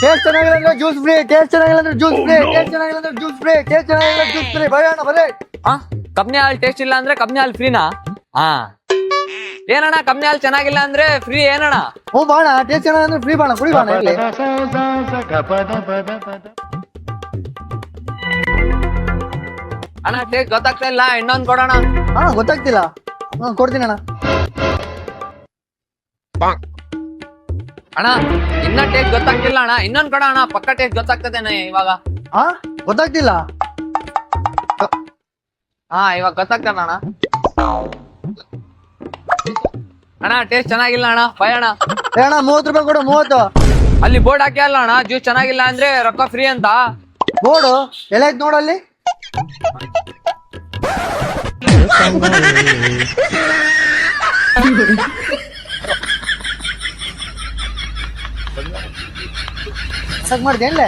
Taste ಚೆನ್ನಾಗಿಲ್ಲ ಅಂದ್ರೆ juice free, taste ಚೆನ್ನಾಗಿಲ್ಲ ಅಂದ್ರೆ ಜ್ಯೂಸ್ ಫ್ರೀ, ಟೇಸ್ಟ್ ಚೆನ್ನಾಗಿಲ್ಲ ಅಂದ್ರೆ ಜ್ಯೂಸ್ ಫ್ರೀ, ಟೇಸ್ಟ್ ಚೆನ್ನಾಗಿಲ್ಲ ಜ್ಯೂಸ್ ಫ್ರೀ. ಬರೋಣ ಬರೇ. ಹಾ ಕಬ್ನಿ ಹಾಲ್ ಟೇಸ್ಟ್ ಇಲ್ಲ ಅಂದ್ರೆ ಕಬ್ನಿ ಹಾಲ್ ಫ್ರೀನಾ? ಹಾ ಏನಣ್ಣ ಕಬ್ನಿ ಹಾಲ್ ಚೆನ್ನಾಗಿಲ್ಲ ಅಂದ್ರೆ ಫ್ರೀ ಏನಣ್ಣ? ಹ್ಞೂ ಬಾಣ, ಟೇಸ್ಟ್ ಚೆನ್ನಾಗಿಲ್ಲ ಅಂದ್ರೆ ಫ್ರೀ ಬಾಣ, ಕುಡಿ ಬಾಣ ಇಲ್ಲಿ. ಅಣ್ಣ ಟೇಸ್ಟ್ ಗೊತ್ತಾಗ್ತಾ ಇಲ್ಲ, ಇನ್ನೊಂದ್ ಕೊಡೋಣ. ಹಾ ಗೊತ್ತಾಗ್ತಿಲ್ಲ, ಕೊಡ್ತೀನಿ ಅಣ್ಣ. ಅಣ್ಣ ಇನ್ನ ಟೇಸ್ಟ್ ಗೊತ್ತಾಗ್ತಿಲ್ಲ ಅಣ್ಣ, ಇನ್ನೊಂದ್ ಕೊಡ ಅಣ್ಣ, ಪಕ್ಕ ಟೇಸ್ಟ್ ಗೊತ್ತಾಗ್ತದೇನೆ ಇವಾಗ. ಹಾ ಗೊತ್ತಾಗ್ತಿಲ್ಲ. ಹಾ ಇವಾಗ ಗೊತ್ತಾಗ್ತದ ಅಣ್ಣ. ಅಣ್ಣ ಟೇಸ್ಟ್ ಚೆನ್ನಾಗಿಲ್ಲ ಅಣ್ಣ, ಬೈ ಅಣ್ಣ. ಏ ಅಣ್ಣ 30 ರೂಪಾಯಿ ಕೊಡು, 30. ಅಲ್ಲಿ ಬೋರ್ಡ್ ಹಾಕಿ ಅಲ್ಲ ಅಣ್ಣ, ಜ್ಯೂಸ್ ಚೆನ್ನಾಗಿಲ್ಲ ಅಂದ್ರೆ ರೊಕ್ಕ ಫ್ರೀ ಅಂತ. ಬೋರ್ಡು ಎಲ್ಲ ಐತ್ ನೋಡಲ್ಲಿ. ಚೆಕ್ ಮಾಡ್ದೇನ್ಲೆ?